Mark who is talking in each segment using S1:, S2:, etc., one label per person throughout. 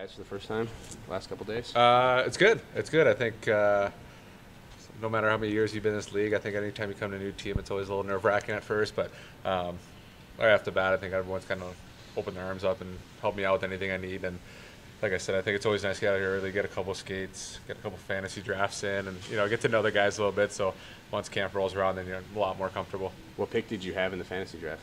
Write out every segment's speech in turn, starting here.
S1: guys for the first time last couple days?
S2: It's good. It's good. I think no matter how many years you've been in this league, I think anytime you come to a new team, it's always a little nerve-wracking at first. But right off the bat, I think everyone's kind of opened their arms up and helped me out with anything I need. And like I said, I think it's always nice to get out here early, get a couple skates, get a couple fantasy drafts in, and get to know the guys a little bit. So once camp rolls around, then you're a lot more comfortable.
S1: What pick did you have in the fantasy draft?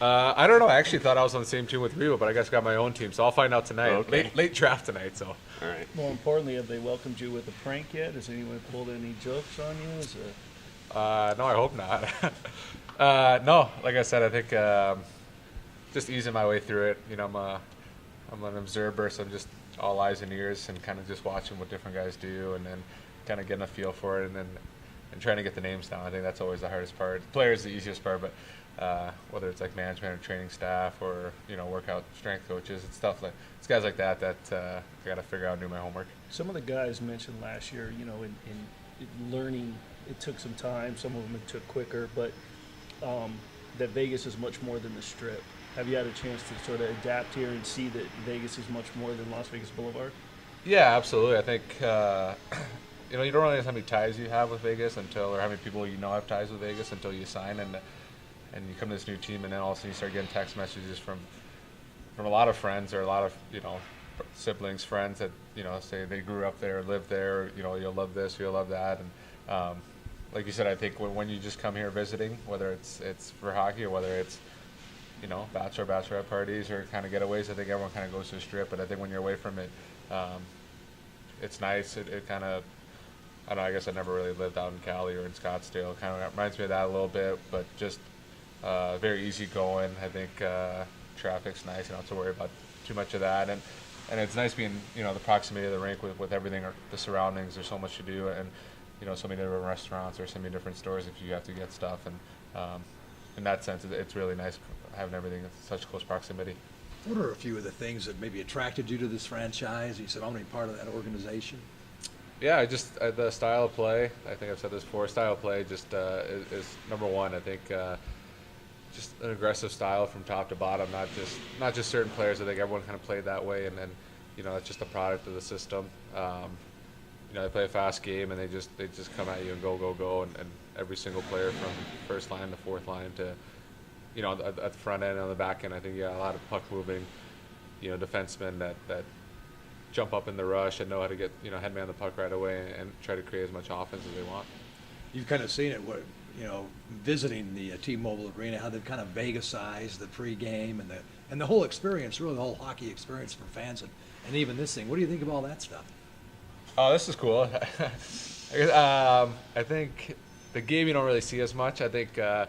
S2: I don't know. I actually thought I was on the same team with Reba, but I guess I got my own team, so I'll find out tonight.
S1: Okay.
S2: Late draft tonight, so.
S1: All right.
S3: More importantly, have they welcomed you with a prank yet? Has anyone pulled any jokes on you?
S2: No, I hope not. No, like I said, I think just easing my way through it. I'm an observer, so I'm just all eyes and ears and kind of just watching what different guys do and then kind of getting a feel for it and trying to get the names down. I think that's always the hardest part. Players the easiest part, but whether it's like management or training staff or workout strength coaches, it's guys like that I got to figure out and do my homework.
S3: Some of the guys mentioned last year, in learning, it took some time. Some of them it took quicker, but that Vegas is much more than the Strip. Have you had a chance to sort of adapt here and see that Vegas is much more than Las Vegas Boulevard?
S2: Yeah, absolutely. I think you don't realize how many ties you have with Vegas or how many people have ties with Vegas until you sign and you come to this new team, and then all of a sudden you start getting text messages from a lot of friends or a lot of siblings, friends that say they grew up there, lived there. You'll love this, you'll love that, and like you said, I think when you just come here visiting, whether it's for hockey or whether it's bachelorette parties or kind of getaways, I think everyone kind of goes to a Strip. But I think when you're away from it, it's nice. It kind of, I don't know, I guess I never really lived out in Cali or in Scottsdale. Kind of reminds me of that a little bit, but just very easy going. I think traffic's nice. You don't have to worry about too much of that. And it's nice being, the proximity of the rink with everything, or the surroundings. There's so much to do. And, so many different restaurants or so many different stores if you have to get stuff. And in that sense, it's really nice having everything in such close proximity.
S4: What are a few of the things that maybe attracted you to this franchise? You said, I want to be part of that organization.
S2: Yeah, the style of play. I think I've said this before. Style of play just is number one. I think just an aggressive style from top to bottom. Not just certain players. I think everyone kind of played that way, and then it's just a product of the system. They play a fast game, and they just come at you and go, and every single player from first line to fourth line to at the front end and on the back end. I think a lot of puck moving, defensemen that jump up in the rush and know how to get head man the puck right away and try to create as much offense as they want.
S4: You've kind of seen it, visiting the T-Mobile Arena, how they've kind of Vegas-ized the pregame and the whole experience, really the whole hockey experience for fans and even this thing. What do you think of all that stuff?
S2: Oh, this is cool. I think the game you don't really see as much. I think when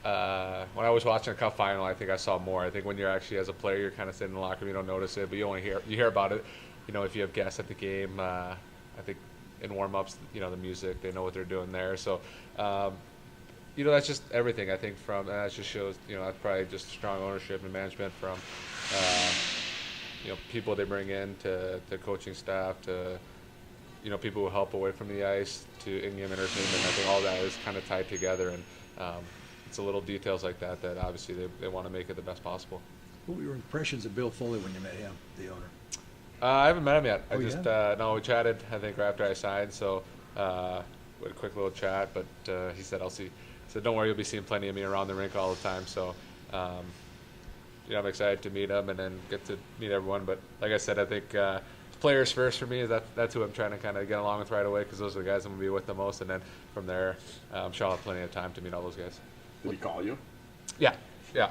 S2: I was watching a cup final, I think I saw more. I think when you're actually as a player, you're kind of sitting in the locker room, you don't notice it, but you hear about it. If you have guests at the game, I think in warm-ups, the music, they know what they're doing there. So, that's just everything. I think and that just shows, that's probably just strong ownership and management from, people they bring in to coaching staff to, people who help away from the ice to in-game entertainment. I think all that is kind of tied together, and it's the little details like that obviously they want to make it the best possible.
S4: What were your impressions of Bill Foley when you met him, the owner?
S2: I haven't met him yet.
S4: Oh,
S2: We chatted, I think, right after I signed, so we had a quick little chat, but he said, He said, don't worry, you'll be seeing plenty of me around the rink all the time, so I'm excited to meet him and then get to meet everyone. But like I said, I think players first for me. That's who I'm trying to kind of get along with right away, because those are the guys I'm going to be with the most. And then from there, I'm sure I'll have plenty of time to meet all those guys.
S5: Did he call you?
S2: Yeah.
S5: Did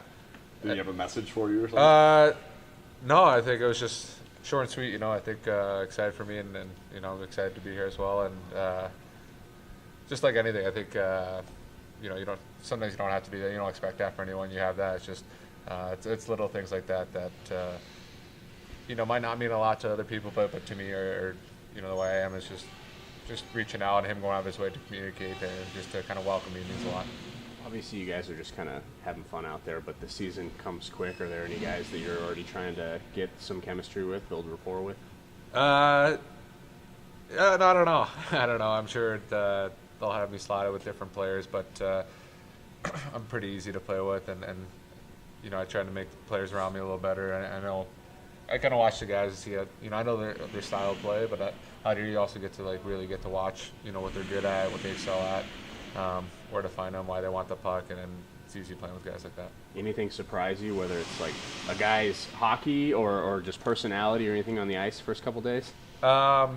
S5: he have a message for you or something?
S2: No, I think it was just short and sweet. I think excited for me, and I'm excited to be here as well. And just like anything, I think sometimes you don't have to be there. You don't expect that for anyone. You have that. It's just it's little things like that might not mean a lot to other people, but to me, or the way I am is just reaching out and him going out of his way to communicate and just to kind of welcome me means a lot.
S1: Obviously, you guys are just kind of having fun out there, but the season comes quick. Are there any guys that you're already trying to get some chemistry with, build rapport with?
S2: Yeah, no, I don't know. I'm sure they'll have me slotted with different players, but I'm pretty easy to play with, and I try to make the players around me a little better. I know I kind of watch the guys and see it. I know their style of play, but out here you also get to really get to watch, what they're good at, what they excel at, where to find them, why they want the puck, and then it's easy playing with guys like that.
S1: Anything surprise you, whether it's like a guy's hockey or just personality or anything on the ice first couple days?
S2: No,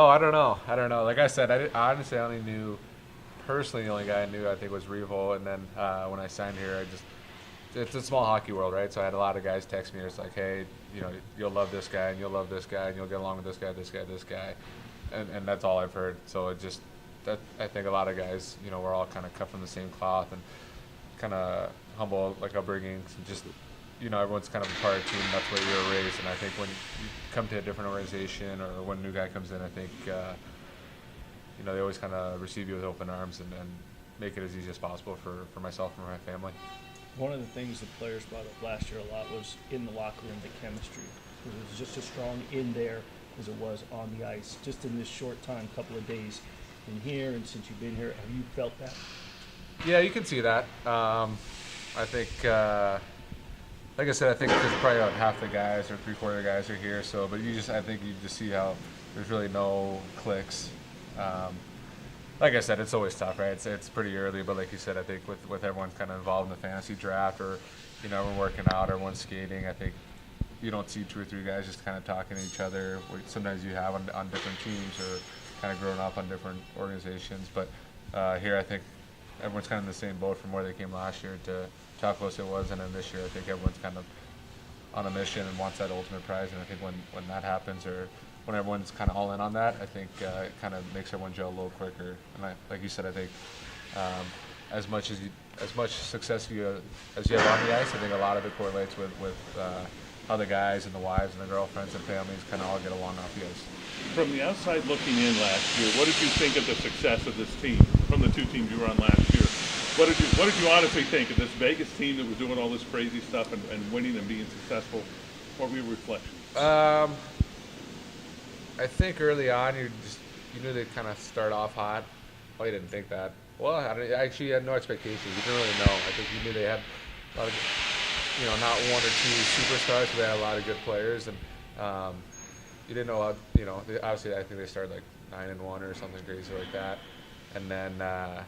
S2: I don't know. Like I said, honestly, I only knew personally the only guy I knew I think was Revo, and then when I signed here, it's a small hockey world, right? So I had a lot of guys text me. It's like, hey, you'll love this guy, and you'll love this guy, and you'll get along with this guy, and that's all I've heard. So I think a lot of guys, we're all kind of cut from the same cloth and kind of humble like upbringings, and just everyone's kind of a part of the team. That's where you're raised, and I think when you come to a different organization or when a new guy comes in, I think they always kind of receive you with open arms and make it as easy as possible for myself and my family.
S3: One of the things the players brought up last year a lot was in the locker room, the chemistry. It was just as strong in there as it was on the ice. Just in this short time, couple of days in here, and since you've been here, have you felt that?
S2: Yeah, you can see that. I think, like I said, I think because probably about half the guys or 3/4 of the guys are here. So, but I think you just see how there's really no clicks. Like I said, it's always tough, right? It's pretty early, but like you said, I think with everyone kind of involved in the fantasy draft or, everyone working out, everyone's skating, I think you don't see 2 or 3 guys just kind of talking to each other. Sometimes you have on different teams or kind of growing up on different organizations. But here, I think everyone's kind of in the same boat from where they came last year to how close it was. And then this year, I think everyone's kind of on a mission and wants that ultimate prize. And I think when that happens, or when everyone's kind of all in on that, I think it kind of makes everyone gel a little quicker. And like you said, I think as much success as you have on the ice, I think a lot of it correlates with how the guys and the wives and the girlfriends and families kind of all get along off the ice.
S6: From the outside looking in last year, what did you think of the success of this team from the 2 teams you were on last year? What did you honestly think of this Vegas team that was doing all this crazy stuff and winning and being successful? What were your reflections?
S2: I think early on you knew they'd kind of start off hot. Well, you didn't think that. Well, I actually had no expectations. You didn't really know. I think you knew they had a lot of, not 1 or 2 superstars, but they had a lot of good players, and you didn't know how, obviously I think they started like 9-1 or something crazy like that. And then, I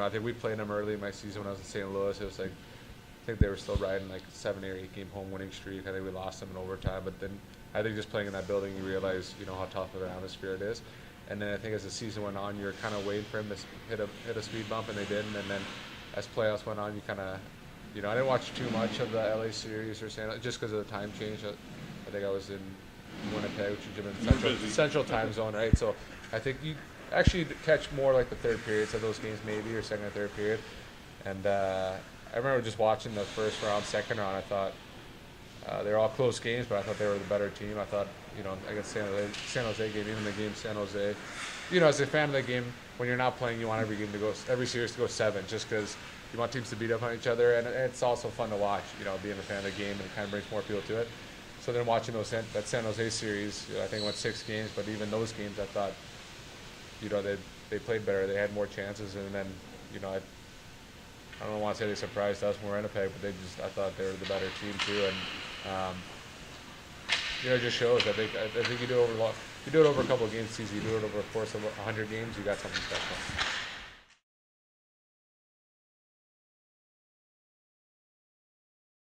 S2: think we played them early in my season when I was in St. Louis. It was like, I think they were still riding like a 7 or 8 game home winning streak. I think we lost them in overtime, but then I think just playing in that building, you realize, how tough of an atmosphere it is. And then I think as the season went on, you're kind of waiting for them to hit a speed bump, and they didn't. And then as playoffs went on, you kind of, I didn't watch too much of the LA series or San, just because of the time change. I think I was in Winnipeg, which is in central time zone, right? So I think you actually catch more like the third periods of those games, maybe, or second or third period. And I remember just watching the first round, second round. I thought they were all close games, but I thought they were the better team. I thought, against San Jose game, even the game San Jose, as a fan of the game, when you're not playing, you want every series to go 7, just because you want teams to beat up on each other, and it's also fun to watch, being a fan of the game, and it kind of brings more people to it. So then watching that San Jose series, I think it went 6 games, but even those games, I thought, they played better, they had more chances, and then, I don't want to say they surprised us when we were in Winnipeg, but I thought they were the better team too, and it just shows. I think you do it over a couple of games season, you do it over a course of 100 games, you got something special.